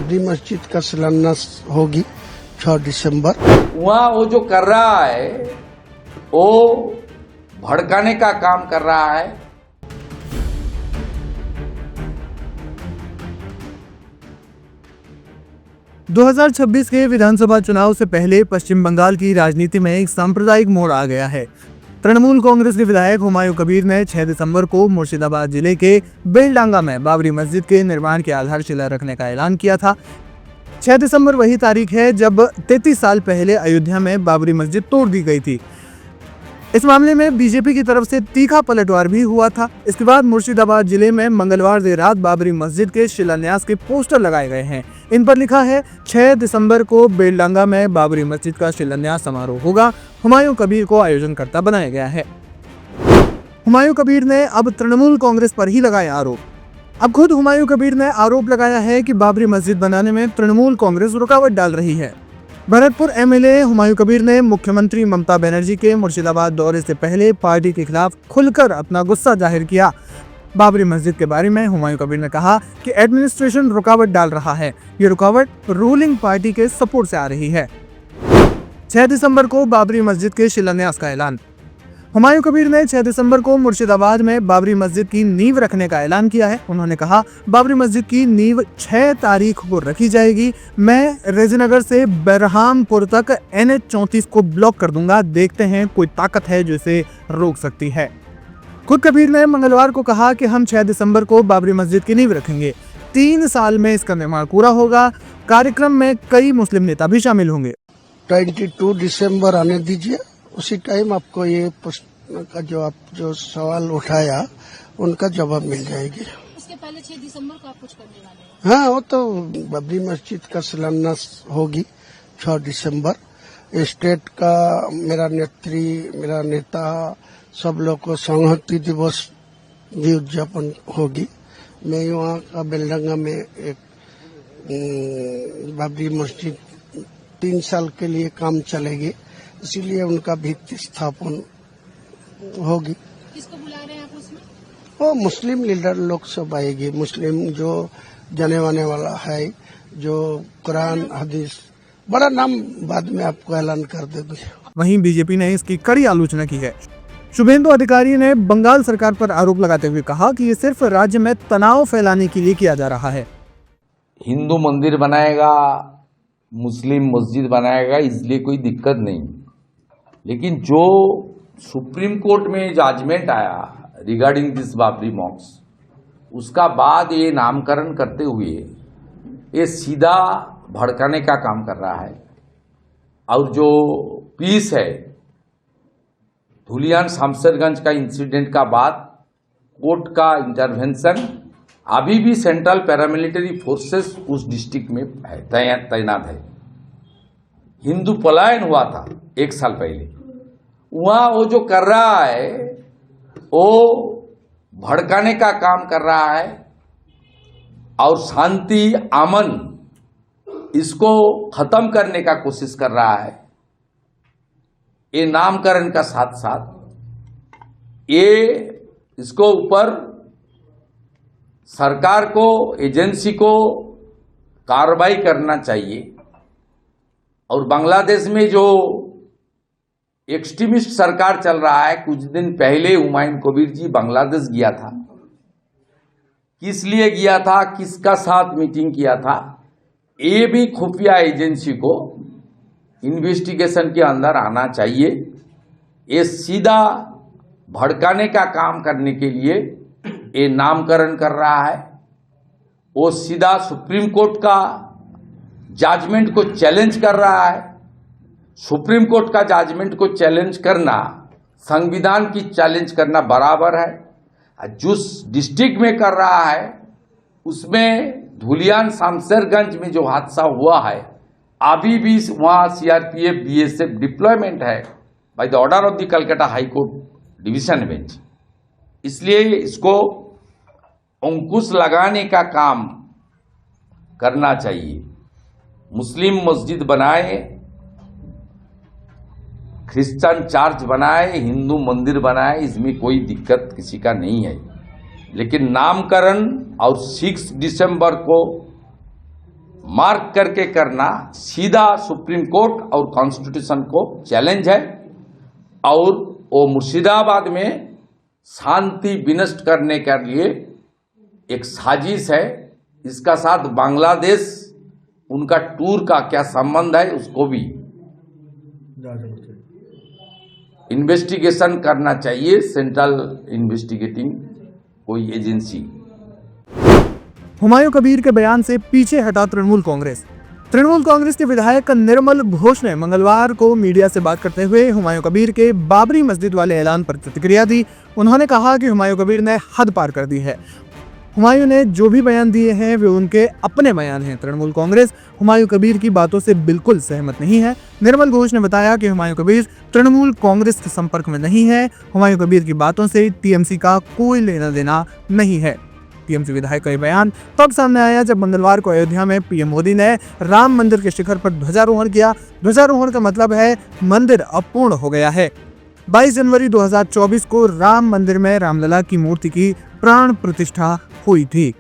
बाबरी मस्जिद का शिलान्यास होगी 6 दिसंबर। वहाँ वो जो कर रहा है वो भड़काने का काम कर रहा है। दो 2026 के विधानसभा चुनाव से पहले पश्चिम बंगाल की राजनीति में एक सांप्रदायिक मोड़ आ गया है। तृणमूल कांग्रेस के विधायक हुमायूं कबीर ने 6 दिसंबर को मुर्शिदाबाद जिले के बेलडांगा में बाबरी मस्जिद के निर्माण की आधारशिला रखने का ऐलान किया था। 6 दिसंबर वही तारीख है जब 33 साल पहले अयोध्या में बाबरी मस्जिद तोड़ दी गई थी। इस मामले में बीजेपी की तरफ से तीखा पलटवार भी हुआ था। इसके बाद मुर्शिदाबाद जिले में मंगलवार देर रात बाबरी मस्जिद के शिलान्यास के पोस्टर लगाए गए हैं। इन पर लिखा है 6 दिसंबर को बेलडांगा में बाबरी मस्जिद का शिलान्यास समारोह होगा। हुमायूं कबीर को आयोजनकर्ता बनाया गया है। हुमायूं कबीर ने अब तृणमूल कांग्रेस पर ही लगाए आरोप। अब खुद हुमायूं कबीर ने आरोप लगाया है कि बाबरी मस्जिद बनाने में तृणमूल कांग्रेस रुकावट डाल रही है। भरतपुर एमएलए हुमायूं कबीर ने मुख्यमंत्री ममता बनर्जी के मुर्शिदाबाद दौरे से पहले पार्टी के खिलाफ खुलकर अपना गुस्सा जाहिर किया। बाबरी मस्जिद के बारे में हुमायूं कबीर ने कहा कि एडमिनिस्ट्रेशन रुकावट डाल रहा है। ये रुकावट रूलिंग पार्टी के सपोर्ट से आ रही है। 6 दिसंबर को बाबरी मस्जिद के शिलान्यास का ऐलान। हुमायूं कबीर ने 6 दिसंबर को मुर्शिदाबाद में बाबरी मस्जिद की नींव रखने का ऐलान किया है। उन्होंने कहा, बाबरी मस्जिद की नींव 6 तारीख को रखी जाएगी। मैं रेजीनगर से बरहामपुर तक NH 34 को ब्लॉक कर दूंगा। देखते हैं कोई ताकत है जो इसे रोक सकती है। खुद कबीर ने मंगलवार को कहा कि हम 6 दिसंबर को बाबरी मस्जिद की नींव रखेंगे। 3 साल में इसका निर्माण पूरा होगा। कार्यक्रम में कई मुस्लिम नेता भी शामिल होंगे। 22 दिसंबर आने दीजिए, उसी टाइम आपको ये प्रश्न का जो सवाल उठाया उनका जवाब मिल जाएगी। उसके पहले 6 दिसंबर को आप कुछ करने वाले हैं? हाँ, वो तो बाबरी मस्जिद का शिलान्यास होगी 6 दिसंबर। स्टेट का मेरा नेता सब लोग को संहति दिवस भी उद्यापन होगी। मैं वहाँ का बेलडांगा में एक बाबरी मस्जिद 3 साल के लिए काम चलेगी, इसीलिए उनका भित्ति स्थापन होगी। किसको बुला रहे हैं आप उसमें? वो मुस्लिम लीडर लोग सब आएगी। मुस्लिम जो जाने वाने वाला है, जो कुरान हदीस, बड़ा नाम बाद में आपको ऐलान कर देंगे। वहीं बीजेपी ने इसकी कड़ी आलोचना की है। शुभेंदु अधिकारी ने बंगाल सरकार पर आरोप लगाते हुए कहा कि ये सिर्फ राज्य में तनाव फैलाने के लिए किया जा रहा है। हिंदू मंदिर बनाएगा, मुस्लिम मस्जिद बनाएगा, इसलिए कोई दिक्कत नहीं। लेकिन जो सुप्रीम कोर्ट में जजमेंट आया रिगार्डिंग दिस बाबरी मॉस्क, उसका बाद ये नामकरण करते हुए ये सीधा भड़काने का काम कर रहा है। और जो पीस है, धुलियान शामसरगंज का इंसिडेंट का बाद कोर्ट का इंटरवेंशन, अभी भी सेंट्रल पैरामिलिट्री फोर्सेस उस डिस्ट्रिक्ट में है, तैनात है। हिंदू पलायन हुआ था 1 साल पहले। वहाँ वो जो कर रहा है वो भड़काने का काम कर रहा है और शांति अमन इसको खत्म करने का कोशिश कर रहा है। ये नामकरण का साथ साथ ये इसको ऊपर सरकार को, एजेंसी को कार्रवाई करना चाहिए। और बांग्लादेश में जो एक्सट्रीमिस्ट सरकार चल रहा है, कुछ दिन पहले हुमायूं कबीर जी बांग्लादेश गया था। किस लिए गया था, किसका साथ मीटिंग किया था, ये भी खुफिया एजेंसी को इन्वेस्टिगेशन के अंदर आना चाहिए। ये सीधा भड़काने का काम करने के लिए ये नामकरण कर रहा है। वो सीधा सुप्रीम कोर्ट का जजमेंट को चैलेंज कर रहा है। सुप्रीम कोर्ट का जजमेंट को चैलेंज करना संविधान की चैलेंज करना बराबर है। जिस डिस्ट्रिक्ट में कर रहा है उसमें धुलियान शामसरगंज में जो हादसा हुआ है, अभी भी वहाँ CRPF BSF डिप्लॉयमेंट है by the order of the Calcutta high court division bench. इसलिए इसको अंकुश लगाने का काम करना चाहिए। मुस्लिम मस्जिद बनाए, क्रिश्चियन चर्च बनाए, हिंदू मंदिर बनाए, इसमें कोई दिक्कत किसी का नहीं है। लेकिन नामकरण और 6 दिसंबर को मार्क करके करना सीधा सुप्रीम कोर्ट और कॉन्स्टिट्यूशन को चैलेंज है और वो मुर्शिदाबाद में शांति विनष्ट करने के लिए एक साजिश है। इसका साथ बांग्लादेश उनका टूर का क्या संबंध है उसको भी इन्वेस्टिगेशन करना चाहिए, सेंट्रल इन्वेस्टिगेटिंग कोई एजेंसी। हुमायूं कबीर के बयान से पीछे हटा तृणमूल कांग्रेस के विधायक निर्मल घोष ने मंगलवार को मीडिया से बात करते हुए हुमायूं कबीर के बाबरी मस्जिद वाले ऐलान पर प्रतिक्रिया दी। उन्होंने कहा कि हुमायूं कबीर ने हद पार कर दी है। हुमायूं ने जो भी बयान दिए हैं वे उनके अपने बयान हैं। तृणमूल कांग्रेस हुमायूं कबीर की बातों से बिल्कुल सहमत नहीं है। निर्मल घोष ने बताया कि हुमायूं कबीर तृणमूल कांग्रेस के संपर्क में नहीं है। हुमायूं कबीर की बातों से टीएमसी का कोई लेना देना नहीं है। टीएमसी विधायक का यह बयान तब सामने आया जब मंगलवार को अयोध्या में पीएम मोदी ने राम मंदिर के शिखर पर ध्वजारोहण किया। ध्वजारोहण का मतलब है मंदिर अब पूर्ण हो गया है। 22 जनवरी 2024 को राम मंदिर में रामलला की मूर्ति की प्राण प्रतिष्ठा हुई थी।